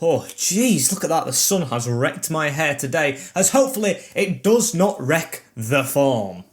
Oh, jeez, look at that. The sun has wrecked my hair today, as hopefully it does not wreck the form.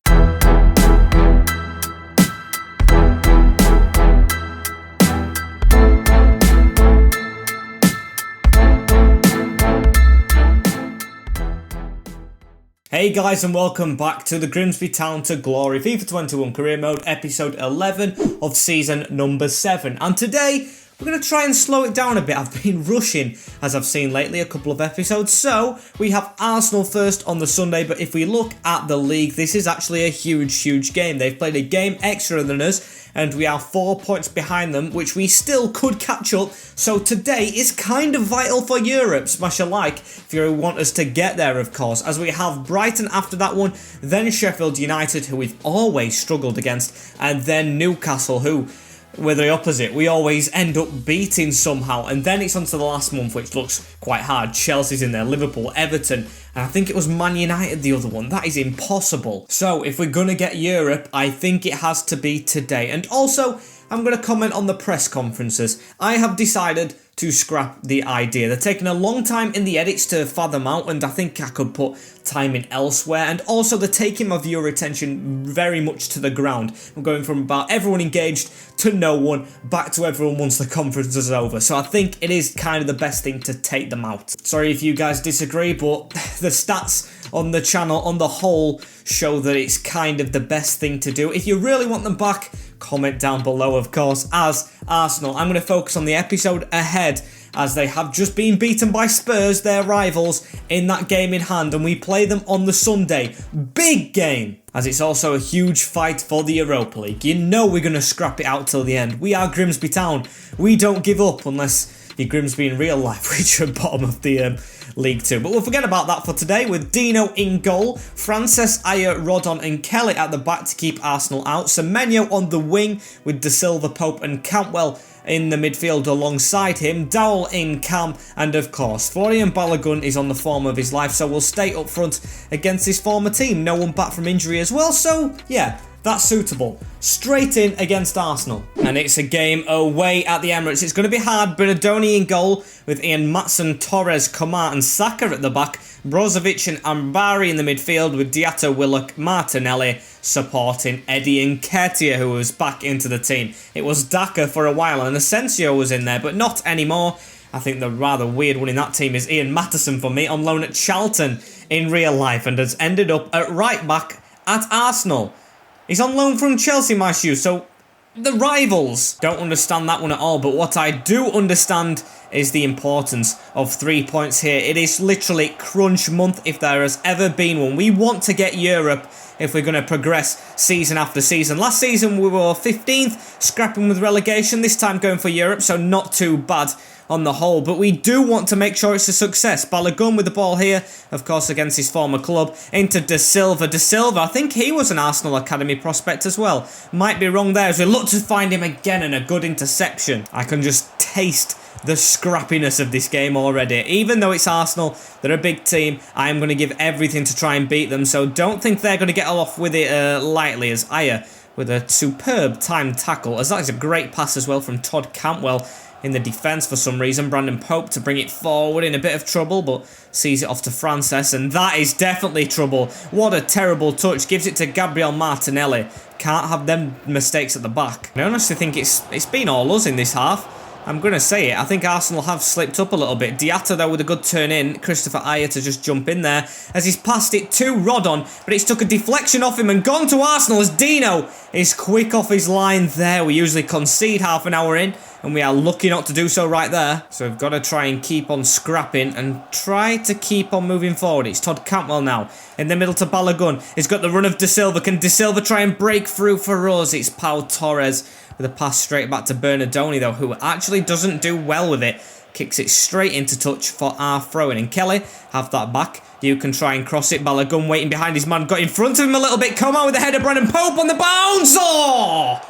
Hey guys, and welcome back to the Grimsby Town to Glory FIFA 21 Career Mode, episode 11 of season number 7. And today, we're going to try and slow it down a bit. I've been rushing, as I've seen lately, a couple of episodes. So, we have Arsenal first on the Sunday, but if we look at the league, this is actually a huge game. They've played a game extra than us, and we are 4 points behind them, which we still could catch up. So today is kind of vital for Europe, smash a like if you want us to get there, of course, as we have Brighton after that one, then Sheffield United, who we've always struggled against, and then Newcastle, who we're the opposite. We always end up beating somehow, and then it's on to the last month, which looks quite hard. Chelsea's in there, Liverpool, Everton, and I think it was Man United the other one. That is impossible. So if we're going to get Europe, I think it has to be today. And also, I'm going to comment on the press conferences. I have decided to scrap the idea. They're taking a long time in the edits to fathom out, and I think I could put time in elsewhere. And also, they're taking my viewer attention very much to the ground. I'm going from about everyone engaged to no one, back to everyone once the conference is over. So I think it is kind of the best thing to take them out. Sorry if you guys disagree, but the stats on the channel on the whole show that it's kind of the best thing to do. If you really want them back, comment down below, of course. As Arsenal, I'm going to focus on the episode ahead, as they have just been beaten by Spurs, their rivals, in that game in hand, and we play them on the Sunday. Big game, as it's also a huge fight for the Europa League. You know we're going to scrap it out till the end. We are Grimsby Town. We don't give up unless you're Grimsby in real life, which are bottom of the League 2. But we'll forget about that for today, with Dino in goal, Frances, Ayer, Rodon and Kelly at the back to keep Arsenal out, Semenyo on the wing with De Silva, Pope and Cantwell in the midfield alongside him, Dowell in cam, and of course Florian Balogun is on the form of his life, so we'll stay up front against his former team. No one back from injury as well, so yeah, that's suitable. Straight in against Arsenal. And it's a game away at the Emirates. It's going to be hard. Bernardoni in goal with Ian Matson, Torres, Coman and Saka at the back. Brozovic and Ambari in the midfield with Diatta, Willock, Martinelli supporting Eddie Nketiah, who was back into the team. It was Daka for a while and Asensio was in there, but not anymore. I think the rather weird one in that team is Ian Mattison for me, on loan at Charlton in real life, and has ended up at right back at Arsenal. He's on loan from Chelsea, my shoe, so the rivals. Don't understand that one at all, but what I do understand is the importance of 3 points here. It is literally crunch month if there has ever been one. We want to get Europe if we're going to progress season after season. Last season we were 15th, scrapping with relegation, this time going for Europe, so not too bad on the whole, but we do want to make sure it's a success. Balogun with the ball here, of course, against his former club, into De Silva. De Silva, I think he was an Arsenal Academy prospect as well. Might be wrong there, as we look to find him again, and a good interception. I can just taste the scrappiness of this game already. Even though it's Arsenal, they're a big team, I am going to give everything to try and beat them, so don't think they're going to get off with it lightly, as Ayer with a superb timed tackle, as that is a great pass as well from Todd Cantwell in the defence for some reason. Brandon Pope to bring it forward, in a bit of trouble, but sees it off to Frances, and that is definitely trouble. What a terrible touch. Gives it to Gabriel Martinelli. Can't have them mistakes at the back. I honestly think it's been all us in this half. I'm going to say it. I think Arsenal have slipped up a little bit. Diatta, though, with a good turn in. Christopher Ayer to just jump in there as he's passed it to Rodon, but it's took a deflection off him and gone to Arsenal as Dino is quick off his line there. We usually concede half an hour in, and we are lucky not to do so right there. So we've got to try and keep on scrapping and try to keep on moving forward. It's Todd Cantwell now in the middle to Balogun. He's got the run of De Silva. Can De Silva try and break through for us? It's Pau Torres with a pass straight back to Bernardoni, though, who actually doesn't do well with it. Kicks it straight into touch for our throw-in. And Kelly, have that back. You can try and cross it. Balogun waiting behind his man. Got in front of him a little bit. Come on with the header. Brandon Pope on the bounce. Oh!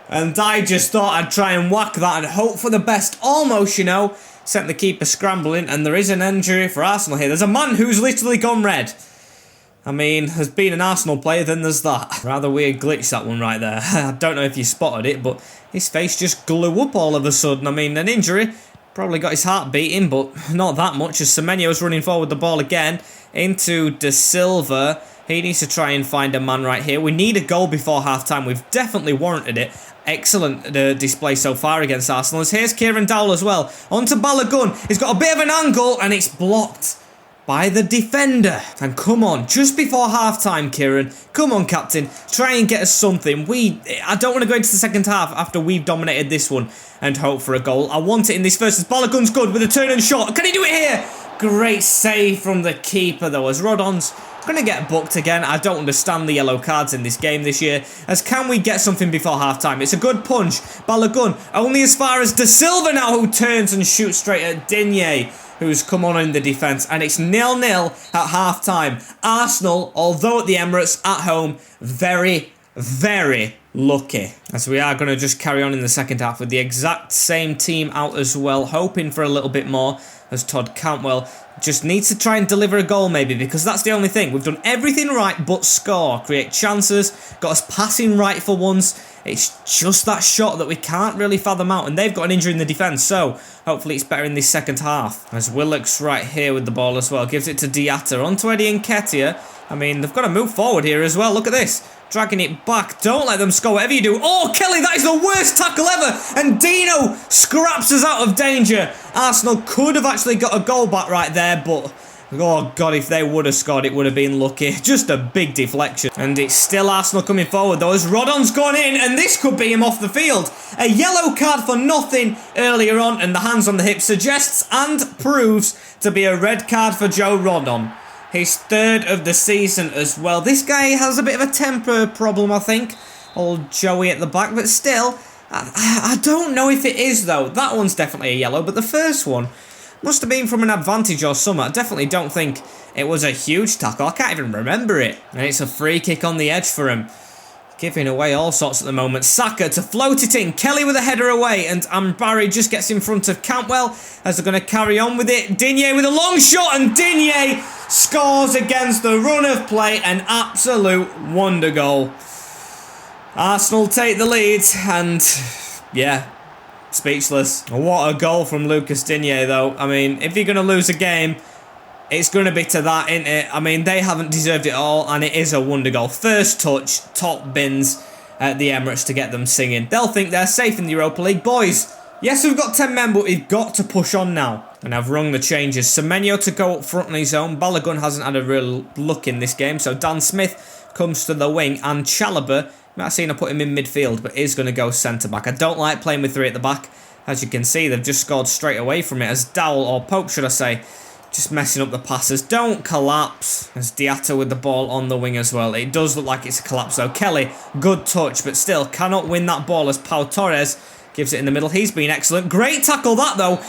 And I just thought I'd try and whack that and hope for the best. Almost, you know. Sent the keeper scrambling. And there is an injury for Arsenal here. There's a man who's literally gone red. I mean, has been an Arsenal player, then there's that. Rather weird glitch, that one right there. I don't know if you spotted it, but his face just glue up all of a sudden. I mean, an injury Probably got his heart beating, but not that much as Semenyo's running forward the ball again into De Silva. He needs to try and find a man right here. We need a goal before half-time. We've definitely warranted it. Excellent display so far against Arsenal. As here's Kieran Dowell as well. On to Balogun. He's got a bit of an angle and it's blocked by the defender. And come on, just before half-time, Kieran. Come on, captain. Try and get us something. I don't want to go into the second half after we've dominated this one and hope for a goal. I want it in this first. Balogun's good with a turn and shot. Can he do it here? Great save from the keeper, though, as Rodon's going to get booked again. I don't understand the yellow cards in this game this year. As can we get something before half-time? It's a good punch. Balogun only as far as De Silva now, who turns and shoots straight at Digne, who's come on in the defence. And it's 0-0 at half-time. Arsenal, although at the Emirates, at home, very, very lucky. As we are going to just carry on in the second half with the exact same team out as well, hoping for a little bit more, as Todd Cantwell just needs to try and deliver a goal maybe, because that's the only thing. We've done everything right but score, create chances, got us passing right for once. It's just that shot that we can't really fathom out, and they've got an injury in the defence, so hopefully it's better in this second half. As Willock's right here with the ball as well, gives it to Diatta, on to Eddie Nketiah. I mean, they've got to move forward here as well. Look at this. Dragging it back. Don't let them score, whatever you do. Oh, Kelly, that is the worst tackle ever. And Dino scraps us out of danger. Arsenal could have actually got a goal back right there, but oh, God, if they would have scored, it would have been lucky. Just a big deflection. And it's still Arsenal coming forward, though, as Rodon's gone in, and this could be him off the field. A yellow card for nothing earlier on, and the hands on the hip suggests and proves to be a red card for Joe Rodon. His third of the season as well. This guy has a bit of a temper problem, I think. Old Joey at the back, but still, I don't know if it is, though. That one's definitely a yellow, but the first one must have been from an advantage or something. I definitely don't think it was a huge tackle. I can't even remember it. And it's a free kick on the edge for him. Giving away all sorts at the moment. Saka to float it in. Kelly with a header away. And Barry just gets in front of Cantwell as they're going to carry on with it. Digne with a long shot. And Digne scores against the run of play. An absolute wonder goal. Arsenal take the lead. And yeah, speechless. What a goal from Lucas Digne, though. I mean, if you're going to lose a game, it's going to be to that, isn't it? I mean, they haven't deserved it all, and it is a wonder goal. First touch, top bins at the Emirates to get them singing. They'll think they're safe in the Europa League. Boys, yes, we've got 10 men, but we've got to push on now. And I've rung the changes. Semenyo to go up front on his own. Balogun hasn't had a real look in this game, so Dan Smith comes to the wing, and Chalobah, you might have seen I put him in midfield, but is going to go centre-back. I don't like playing with three at the back. As you can see, they've just scored straight away from it, as Dowell, or Pope should I say, just messing up the passes. Don't collapse. As Diatta with the ball on the wing as well. It does look like it's a collapse though. Kelly, good touch, but still cannot win that ball as Pau Torres gives it in the middle. He's been excellent. Great tackle that though.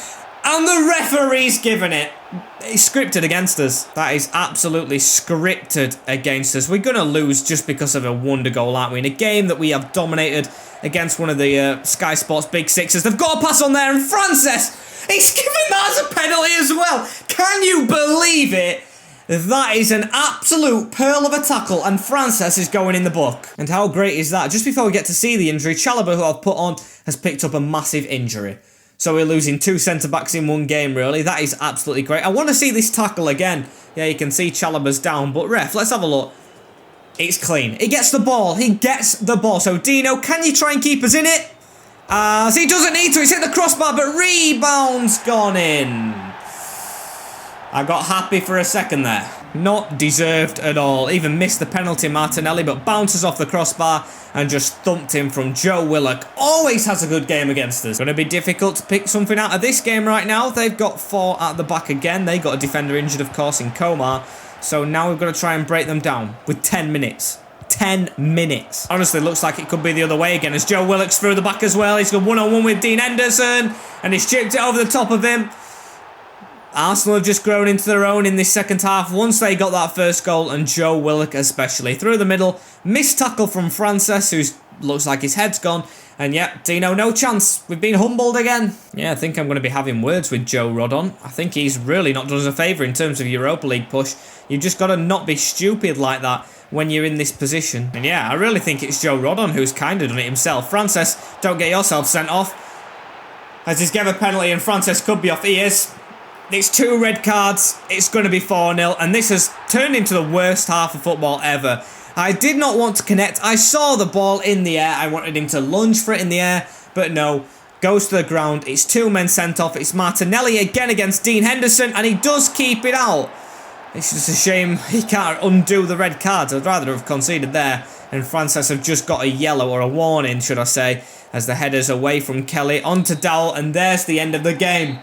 And the referee's given it. It's scripted against us. That is absolutely scripted against us. We're going to lose just because of a wonder goal, aren't we? In a game that we have dominated against one of the Sky Sports Big Sixes. They've got a pass on there, and Frances, he's given that as a penalty as well. Can you believe it? That is an absolute pearl of a tackle, and Frances is going in the book. And how great is that? Just before we get to see the injury, Chalobah, who I've put on, has picked up a massive injury. So we're losing two centre-backs in one game, really. That is absolutely great. I want to see this tackle again. Yeah, you can see Chalobah's down, but ref, let's have a look. It's clean. He gets the ball. He gets the ball. So, Dino, can you try and keep us in it? As he doesn't need to. He's hit the crossbar, but rebound's gone in. I got happy for a second there. Not deserved at all. Even missed the penalty, Martinelli, but bounces off the crossbar and just thumped him from Joe Willock. Always has a good game against us. Going to be difficult to pick something out of this game right now. They've got four at the back again. They got a defender injured, of course, in Komar. So now we've got to try and break them down with 10 minutes. 10 minutes. Honestly, looks like it could be the other way again as Joe Willock's through the back as well. He's got one-on-one with Dean Henderson and he's chipped it over the top of him. Arsenal have just grown into their own in this second half once they got that first goal, and Joe Willock especially. Through the middle, missed tackle from Frances, who looks like his head's gone. And yeah, Dino, no chance. We've been humbled again. Yeah, I think I'm going to be having words with Joe Rodon. I think he's really not done us a favour in terms of Europa League push. You've just got to not be stupid like that when you're in this position. And yeah, I really think it's Joe Rodon who's kind of done it himself. Frances, don't get yourself sent off. as he's given a penalty and Francis could be off. He is. It's 2 red cards. It's going to be 4-0. And this has turned into the worst half of football ever. I did not want to connect. I saw the ball in the air. I wanted him to lunge for it in the air. But no. Goes to the ground. It's 2 men sent off. It's Martinelli again against Dean Henderson. And he does keep it out. It's just a shame he can't undo the red cards. I'd rather have conceded there. And Francis have just got a yellow, or a warning, should I say, as the header's away from Kelly onto Dowell. And there's the end of the game.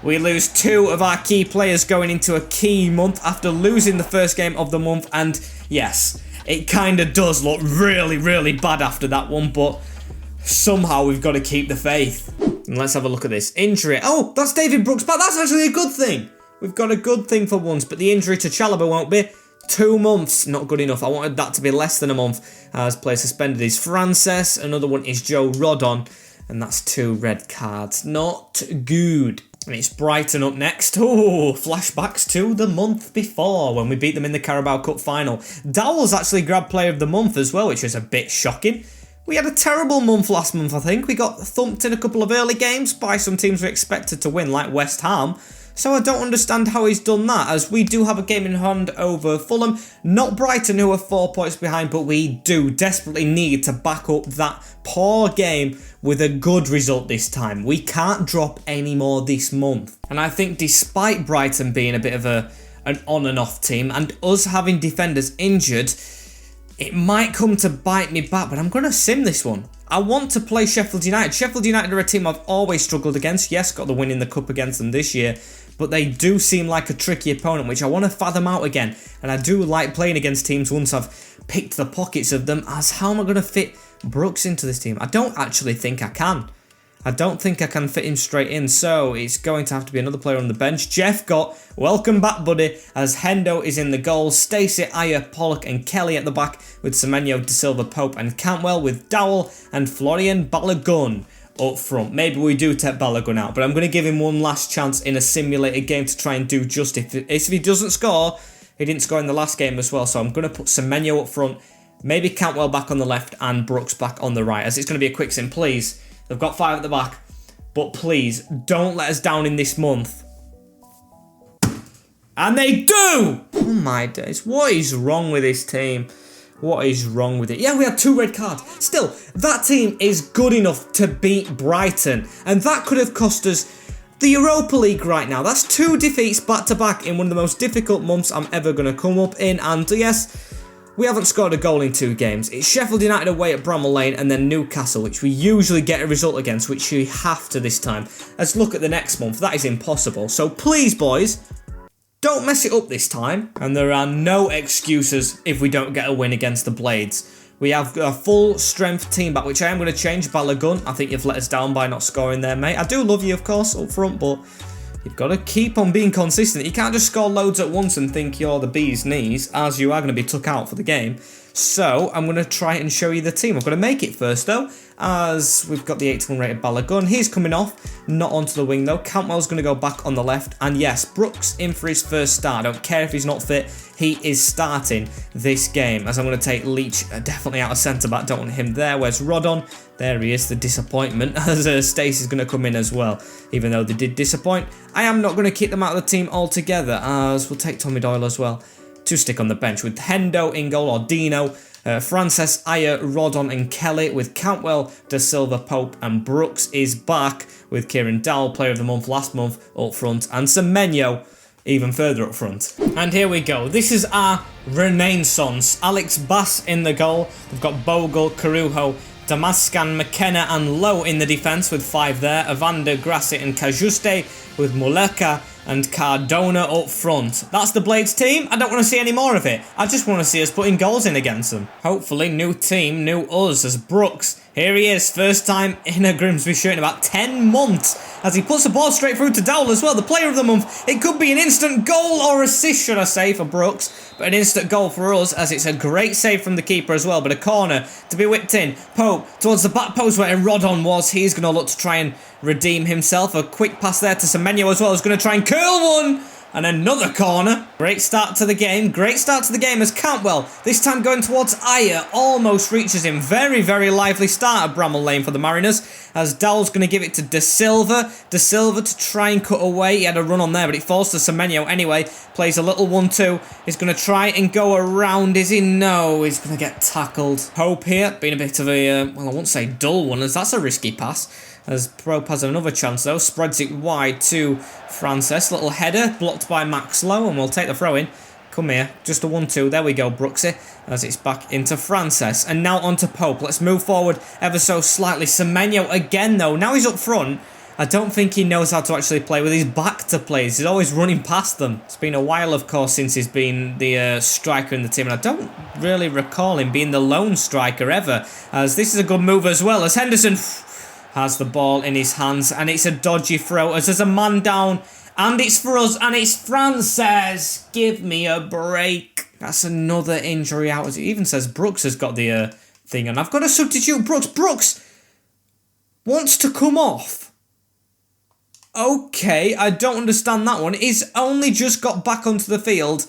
We lose 2 of our key players going into a key month after losing the first game of the month. And yes, it kind of does look really, really bad after that one. But somehow we've got to keep the faith. And let's have a look at this injury. Oh, that's David Brooks back. That's actually a good thing. We've got a good thing for once. But the injury to Chalobah won't be. 2 months, not good enough. I wanted that to be less than a month. As player suspended is Frances. Another one is Joe Rodon. And that's 2 red cards. Not good. And it's Brighton up next. Oh, flashbacks to the month before when we beat them in the Carabao Cup final. Dowell's actually grabbed player of the month as well, which was a bit shocking. We had a terrible month last month, I think. We got thumped in a couple of early games by some teams we expected to win, like West Ham. So I don't understand how he's done that, as we do have a game in hand over Fulham. Not Brighton, who are 4 points behind, but we do desperately need to back up that poor game with a good result this time. We can't drop any more this month. And I think despite Brighton being a bit of an on and off team, and us having defenders injured, it might come to bite me back, but I'm going to sim this one. I want to play Sheffield United. Sheffield United are a team I've always struggled against. Yes, got the win in the Cup against them this year, but they do seem like a tricky opponent, which I want to fathom out again. And I do like playing against teams once I've picked the pockets of them, as how am I going to fit Brooks into this team? I don't actually think I can. I don't think I can fit him straight in, so it's going to have to be another player on the bench. Jeff Gott, welcome back, buddy, as Hendo is in the goal. Stacey, Ayer, Pollock and Kelly at the back, with Semenyo, De Silva, Pope and Cantwell, with Dowell and Florian Balogun up front. Maybe we do take Balogun out, but I'm going to give him one last chance in a simulated game to try and do justice. If he doesn't score, he didn't score in the last game as well, so I'm going to put Semenyo up front, maybe Cantwell back on the left and Brooks back on the right, as it's going to be a quick sim, please. They've got 5 at the back, but please don't let us down in this month. And they do! Oh my days, what is wrong with this team? What is wrong with it? Yeah, we had 2 red cards. Still, that team is good enough to beat Brighton, and that could have cost us the Europa League right now. That's 2 defeats back to back in one of the most difficult months I'm ever going to come up in, and yes, we haven't scored a goal in 2 games. It's Sheffield United away at Bramall Lane and then Newcastle, which we usually get a result against, which we have to this time. Let's look at the next month. That is impossible. So please, boys, don't mess it up this time. And there are no excuses if we don't get a win against the Blades. We have a full strength team back, which I am going to change. Balogun, I think you've let us down by not scoring there, mate. I do love you, of course, up front, but you've got to keep on being consistent. You can't just score loads at once and think you're the bee's knees, as you are going to be took out for the game. So I'm going to try and show you the team. I've got to make it first, though, as we've got the 81 rated Balogun. He's coming off, not onto the wing, though. Cantwell's going to go back on the left. And yes, Brooks in for his first start. I don't care if he's not fit. He is starting this game, as I'm going to take Leach definitely out of centre-back. Don't want him there. Where's Rodon? There he is, the disappointment, as Stacey's going to come in as well, even though they did disappoint. I am not going to keep them out of the team altogether, as we'll take Tommy Doyle as well to stick on the bench, with Hendo in goal, or Dino, Frances, Ayer, Rodon and Kelly, with Cantwell, De Silva, Pope and Brooks is back, with Kieran Dowell, player of the month last month, up front, and Semenyo even further up front. And here we go. This is our renaissance. Alex Bass in the goal. We've got Bogle, Carujo, Damascan, McKenna and Lowe in the defence, with 5 there. Evander, Grasset and Cajuste, with Muleka and Cardona up front. That's the Blades team. I don't want to see any more of it. I just want to see us putting goals in against them. Hopefully, new team, new us, as Brooks. Here he is, first time in a Grimsby shirt in about 10 months, as he puts the ball straight through to Dowell as well, the player of the month. It could be an instant goal, or assist, should I say, for Brooks, but an instant goal for us, as it's a great save from the keeper as well, but a corner to be whipped in. Pope towards the back post where Rodon was. He's going to look to try and redeem himself. A quick pass there to Semenyo as well, who's going to try and curl one. And another corner. Great start to the game. Great start to the game as Cantwell, this time going towards Ayer, almost reaches him. Very, very lively start at Bramall Lane for the Mariners. As Dowell's going to give it to De Silva. De Silva to try and cut away. He had a run on there, but it falls to Semenyo anyway. Plays a little 1-2. He's going to try and go around. Is he? No, he's going to get tackled. Pope here, being a bit of a, well, I won't say dull one, as that's a risky pass. As Pope has another chance though, spreads it wide to Frances. Little header, blocked by Max Lowe, and we'll take the throw in. Come here, just a 1-2, there we go, Brooksy, as it's back into Frances. And now on to Pope, let's move forward ever so slightly. Semenyo again though, now he's up front. I don't think he knows how to actually play with his back to players. He's always running past them. It's been a while, of course, since he's been the striker in the team. And I don't really recall him being the lone striker ever. As this is a good move as well, as Henderson has the ball in his hands, and it's a dodgy throw as there's a man down, and it's for us, and it's Frances. Give me a break. That's another injury out. As it even says Brooks has got the thing, and I've got to substitute Brooks. Brooks wants to come off. Okay, I don't understand that one. He's only just got back onto the field,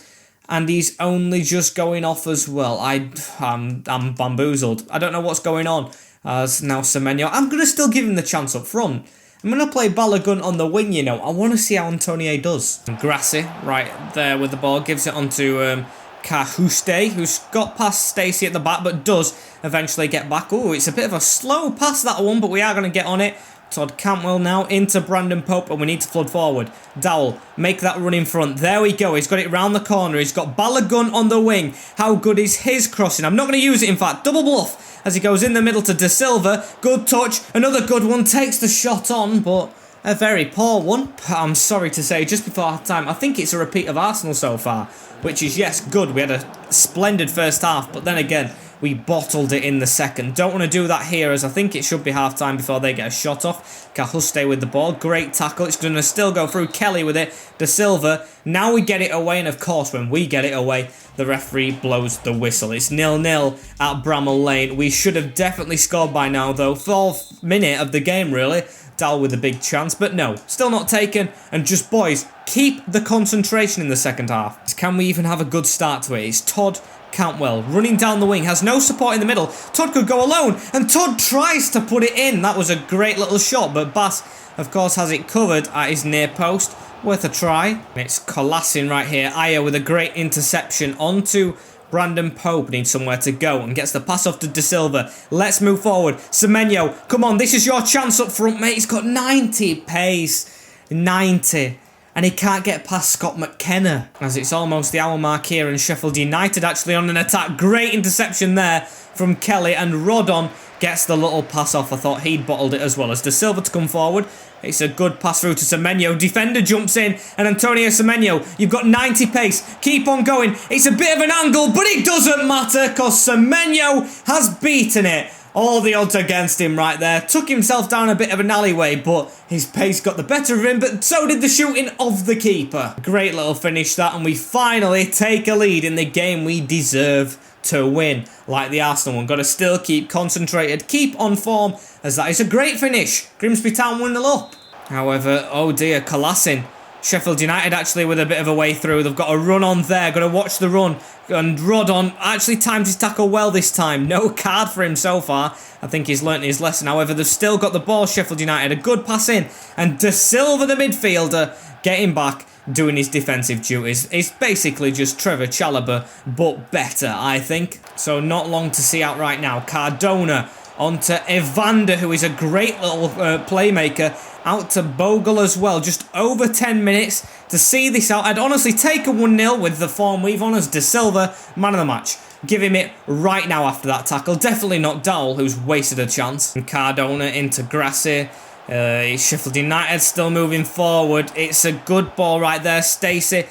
and he's only just going off as well. I'm bamboozled. I don't know what's going on. As now Semenyo, I'm going to still give him the chance up front. I'm going to play Balogun on the wing, you know. I want to see how Antonio does. And Grassi, right there with the ball, gives it on to Cahuste, who's got past Stacey at the back, but does eventually get back. Oh, it's a bit of a slow pass, that one, but we are going to get on it. Todd Cantwell now into Brandon Pope, and we need to flood forward. Dowell, make that run in front. There we go. He's got it round the corner. He's got Balogun on the wing. How good is his crossing? I'm not going to use it, in fact. Double bluff as he goes in the middle to De Silva. Good touch. Another good one. Takes the shot on, but a very poor one. I'm sorry to say, just before half time, I think it's a repeat of Arsenal so far, which is, yes, good. We had a splendid first half, but then again, we bottled it in the second. Don't want to do that here, as I think it should be half-time before they get a shot off. Cahuste with the ball. Great tackle. It's going to still go through. Kelly with it. De Silva. Now we get it away, and of course, when we get it away, the referee blows the whistle. It's 0-0 at Bramall Lane. We should have definitely scored by now, though. 4th minute of the game, really. Dal with a big chance, but no, still not taken. And just, boys, keep the concentration in the second half. Can we even have a good start to it? It's Todd Cantwell running down the wing, has no support in the middle. Todd could go alone, and Todd tries to put it in. That was a great little shot, but Bass, of course, has it covered at his near post. Worth a try. It's Colassin right here. Ayer with a great interception onto Brandon Pope. Needs somewhere to go and gets the pass off to De Silva. Let's move forward. Semenyo, come on, this is your chance up front, mate. He's got 90 pace. 90. And he can't get past Scott McKenna, as it's almost the hour mark here, and Sheffield United actually on an attack. Great interception there from Kelly, and Rodon gets the little pass off. I thought he'd bottled it as well. As De Silva to come forward. It's a good pass through to Semenyo. Defender jumps in, and Antonio Semenyo, you've got 90 pace. Keep on going. It's a bit of an angle, but it doesn't matter, because Semenyo has beaten it. All the odds against him right there. Took himself down a bit of an alleyway, but his pace got the better of him, but so did the shooting of the keeper. Great little finish that, and we finally take a lead in the game we deserve to win. Like the Arsenal one, got to still keep concentrated, keep on form, as that is a great finish. Grimsby Town 1-0 up. However, oh dear, Colassin. Sheffield United actually with a bit of a way through. They've got a run on there. Got to watch the run. And Rodon actually timed his tackle well this time. No card for him so far. I think he's learnt his lesson. However, they've still got the ball, Sheffield United. A good pass in. And De Silva, the midfielder, getting back, doing his defensive duties. It's basically just Trevor Chalobah, but better, I think. So not long to see out right now. Cardona onto Evander, who is a great little playmaker. Out to Bogle as well. Just over 10 minutes to see this out. I'd honestly take a 1-0 with the form we've on as De Silva, man of the match. Give him it right now after that tackle. Definitely not Dowell, who's wasted a chance. And Cardona into Grassi. Sheffield United still moving forward. It's a good ball right there. Stacey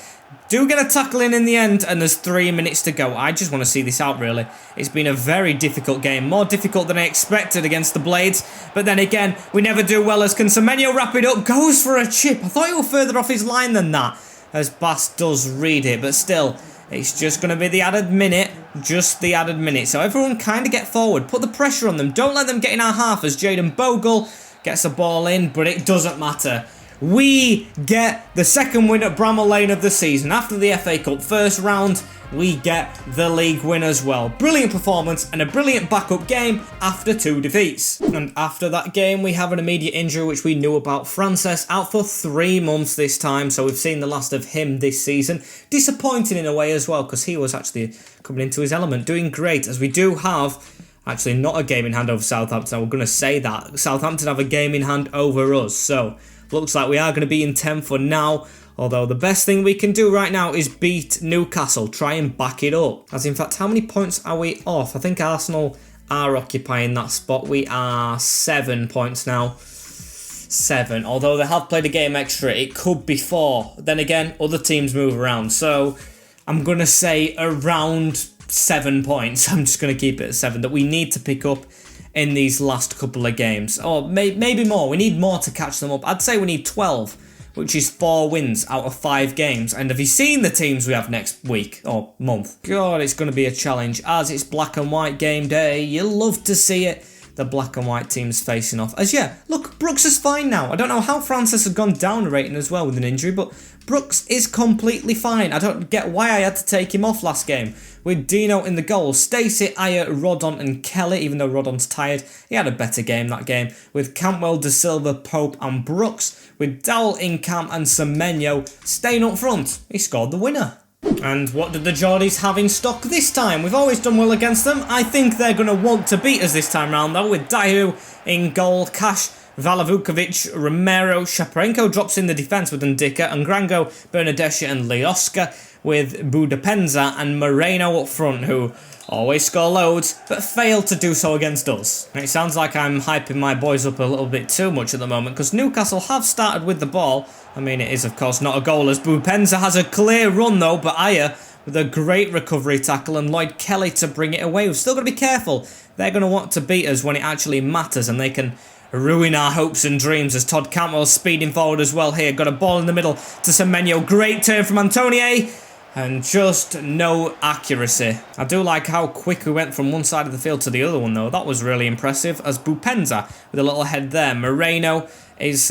do get a tackle in the end, and there's 3 minutes to go. I just want to see this out, really. It's been a very difficult game. More difficult than I expected against the Blades. But then again, we never do well as can Semenyo wrap it up. Goes for a chip. I thought he was further off his line than that, as Bass does read it. But still, it's just going to be the added minute. Just the added minute. So everyone kind of get forward. Put the pressure on them. Don't let them get in our half, as Jaden Bogle gets the ball in. But it doesn't matter. we get the second win at Bramall Lane of the season. After the FA Cup first round, we get the league win as well. Brilliant performance and a brilliant backup game after 2 defeats. And after that game, we have an immediate injury which we knew about. Frances out for 3 months this time, so we've seen the last of him this season. Disappointing in a way as well, because he was actually coming into his element, doing great, as we do have actually not a game in hand over Southampton. We're going to say that. Southampton have a game in hand over us, so looks like we are going to be in 10th for now. Although the best thing we can do right now is beat Newcastle, try and back it up. As in fact, how many points are we off? I think Arsenal are occupying that spot. We are 7 points now. 7. Although they have played a game extra, it could be 4. Then again, other teams move around. So I'm going to say around 7 points. I'm just going to keep it at 7 that we need to pick up in these last couple of games. Or maybe more. We need more to catch them up. I'd say we need 12. Which is 4 wins out of 5 games. And have you seen the teams we have next week or month? God, it's going to be a challenge as it's black and white game day. You love to see it. The black and white teams facing off. As yeah, look, Brooks is fine now. I don't know how Frances has gone down a rating as well with an injury, but Brooks is completely fine. I don't get why I had to take him off last game. With Dino in the goal, Stacey, Ayer, Rodon and Kelly, even though Rodon's tired, he had a better game that game. With Cantwell, De Silva, Pope and Brooks, with Dowell, Incam and Semenyo staying up front. He scored the winner. And what did the Geordies have in stock this time? We've always done well against them. I think they're going to want to beat us this time round though, with Dahu in goal, Cash, Valavukovic, Romero, Shaparenko drops in the defence with Ndika, and Grango, Bernadeschi and Lioska, with Budapenza and Moreno up front, who always score loads, but fail to do so against us. And it sounds like I'm hyping my boys up a little bit too much at the moment, because Newcastle have started with the ball. I mean, it is, of course, not a goal, as Budapenza has a clear run, though, but Ayer with a great recovery tackle, and Lloyd Kelly to bring it away. We've still got to be careful. They're going to want to beat us when it actually matters, and they can ruin our hopes and dreams, as Todd Cantwell's speeding forward as well here. Got a ball in the middle to Semenyo. Great turn from Antonio. And just no accuracy. I do like how quick we went from one side of the field to the other one, though. That was really impressive. As Bupenza with a little head there. Moreno is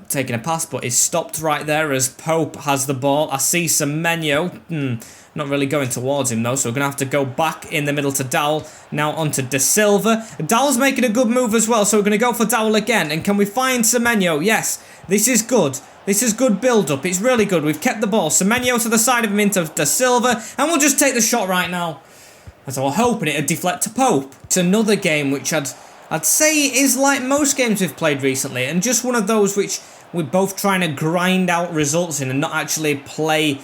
taking a pass, but is stopped right there as Pope has the ball. I see Semenyo. Not really going towards him, though, so we're going to have to go back in the middle to Dowell. Now onto De Silva. Dowell's making a good move as well, so we're going to go for Dowell again. And can we find Semenyo? Yes, this is good. This is good build-up. It's really good. We've kept the ball. Semenyo to the side of him into De Silva. And we'll just take the shot right now. As I was hoping it would deflect to Pope. It's another game which I'd say is like most games we've played recently. And just one of those which we're both trying to grind out results in and not actually play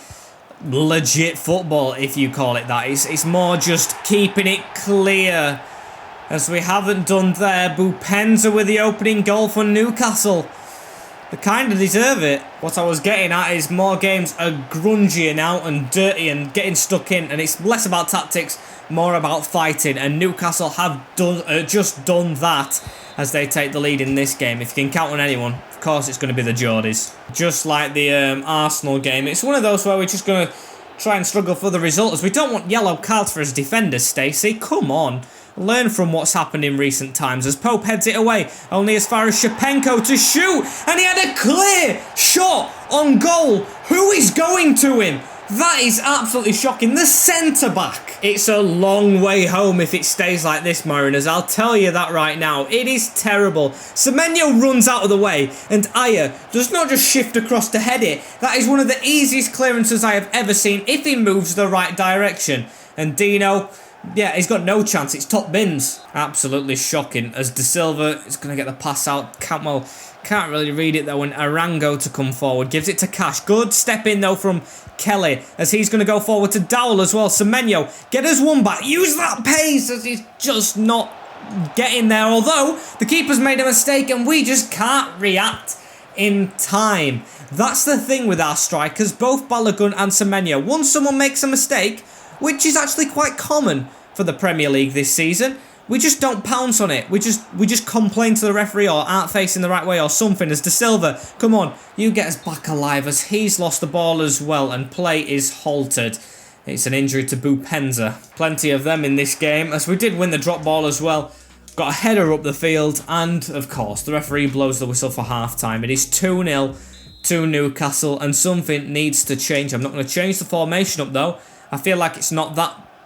legit football, if you call it that. It's more just keeping it clear. As we haven't done there. Bupenza with the opening goal for Newcastle. They kind of deserve it. What I was getting at is more games are grungy and out and dirty and getting stuck in, and it's less about tactics, more about fighting, and Newcastle have just done that as they take the lead in this game. If you can count on anyone, of course it's going to be the Geordies. Just like the Arsenal game, it's one of those where we're just going to try and struggle for the result, as we don't want yellow cards for his defenders, Stacey. Come on. Learn from what's happened in recent times as Pope heads it away, only as far as Shapenko to shoot, and he had a clear shot on goal. Who is going to him? That is absolutely shocking. The centre-back. It's a long way home if it stays like this, Mariners. I'll tell you that right now. It is terrible. Semenyo runs out of the way, and Ayer does not just shift across to head it. That is one of the easiest clearances I have ever seen if he moves the right direction. And Dino, yeah, he's got no chance. It's top bins. Absolutely shocking as De Silva is going to get the pass out. Cantwell can't really read it though, and Arango to come forward. Gives it to Cash. Good step in though from Kelly as he's going to go forward to Dowell as well. Semenyo, get us one back. Use that pace as he's just not getting there. Although the keeper's made a mistake and we just can't react in time. That's the thing with our strikers, both Balogun and Semenyo. Once someone makes a mistake, which is actually quite common for the Premier League this season, we just don't pounce on it. We just complain to the referee or aren't facing the right way or something. As De Silva, come on, you get us back alive, as he's lost the ball as well and play is halted. It's an injury to Bupenza. Plenty of them in this game, as we did win the drop ball as well. Got a header up the field, and of course the referee blows the whistle for half time. It is 2-0 to Newcastle, and something needs to change. I'm not going to change the formation up though. I feel like it's not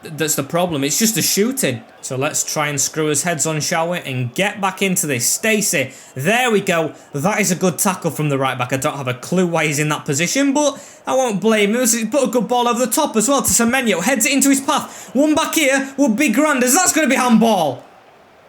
that's the problem. It's just the shooting. So let's try and screw his heads on, shall we? And get back into this. Stacey. There we go. That is a good tackle from the right back. I don't have a clue why he's in that position, but I won't blame him. He put a good ball over the top as well to Semenyo. Heads it into his path. One back here would be grand, as that's going to be handball.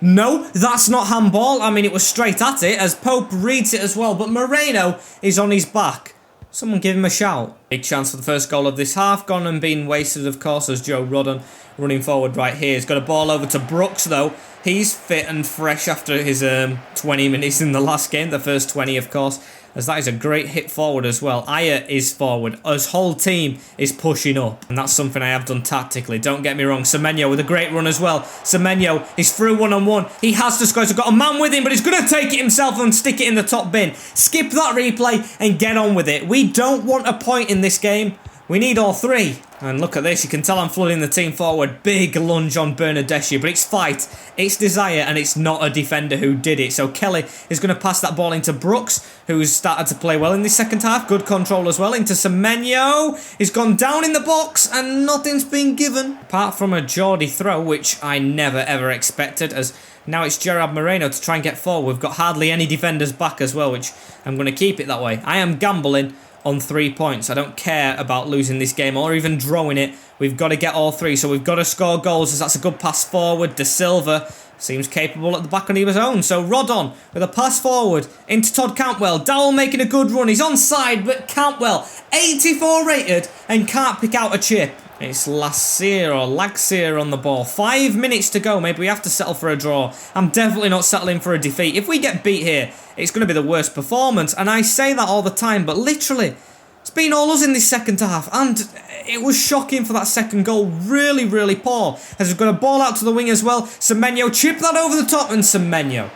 No, that's not handball. I mean, it was straight at it as Pope reads it as well, but Moreno is on his back. Someone give him a shout. Big chance for the first goal of this half. Gone and been wasted, of course, as Joe Rodon running forward right here. He's got a ball over to Brooks, though. He's fit and fresh after his 20 minutes in the last game. The first 20, of course, as that is a great hit forward as well. Aya is forward. His whole team is pushing up, and that's something I have done tactically. Don't get me wrong. Semenyo with a great run as well. Semenyo is through one-on-one. He has to score. He's got a man with him, but he's going to take it himself and stick it in the top bin. Skip that replay and get on with it. We don't want a point in this game. We need all three. And look at this, you can tell I'm flooding the team forward. Big lunge on Bernadeschi, but it's fight, it's desire, and it's not a defender who did it. So Kelly is going to pass that ball into Brooks, who's started to play well in the second half. Good control as well into Semenyo. He's gone down in the box, and nothing's been given. Apart from a Geordie throw, which I never ever expected, as now it's Gerard Moreno to try and get forward. We've got hardly any defenders back as well, which I'm going to keep it that way. I am gambling on 3 points. I don't care about losing this game or even drawing it. We've got to get all three, so we've got to score goals, as that's a good pass forward. De Silva seems capable at the back on his own. So Rodon with a pass forward into Todd Cantwell. Dowell making a good run. He's onside, but Cantwell, 84 rated, and can't pick out a chip. It's Laxier on the ball. 5 minutes to go. Maybe we have to settle for a draw. I'm definitely not settling for a defeat. If we get beat here, it's going to be the worst performance. And I say that all the time, but literally, it's been all us in this second half. And it was shocking for that second goal. Really, really poor. As we've got a ball out to the wing as well. Semenyo, chip that over the top, and Semenyo.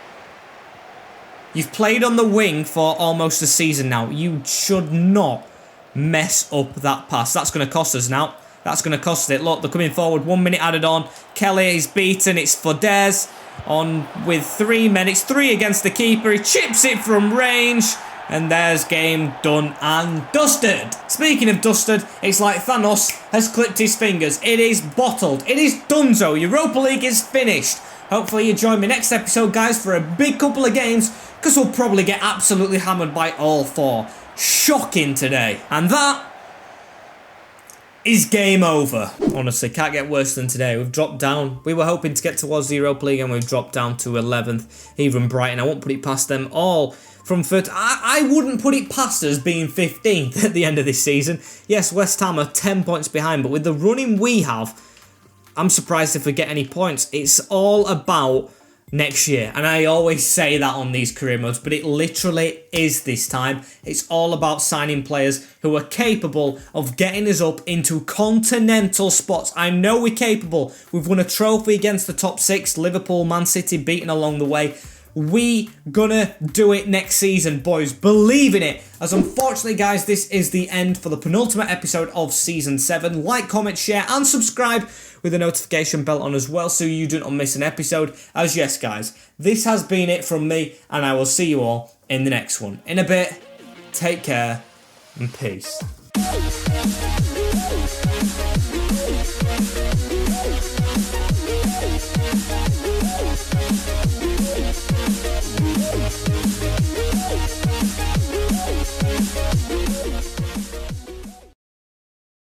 You've played on the wing for almost a season now. You should not mess up that pass. That's going to cost us now. That's going to cost it. Look, they're coming forward. 1 minute added on. Kelly is beaten. It's Fodez on with 3 men. It's 3 against the keeper. He chips it from range. And there's game done and dusted. Speaking of dusted, it's like Thanos has clipped his fingers. It is bottled. It is donezo. Europa League is finished. Hopefully you join me next episode, guys, for a big couple of games, because we'll probably get absolutely hammered by all 4. Shocking today. And that is game over. Honestly, can't get worse than today. We've dropped down. We were hoping to get towards the Europa League, and we've dropped down to 11th. Even Brighton, I won't put it past them all. From 3rd, I wouldn't put it past us being 15th at the end of this season. Yes, West Ham are 10 points behind, but with the running we have, I'm surprised if we get any points. It's all about next year, and I always say that on these career modes, but it literally is this time. It's all about signing players who are capable of getting us up into continental spots. I know we're capable. We've won a trophy against the top 6, Liverpool, Man City beaten along the way. We gonna do it next season, boys. Believe in it. As unfortunately, guys, this is the end for the penultimate episode of Season 7. Like, comment, share, and subscribe with the notification bell on as well, so you do not miss an episode. As yes, guys, this has been it from me, and I will see you all in the next one. In a bit, take care, and peace.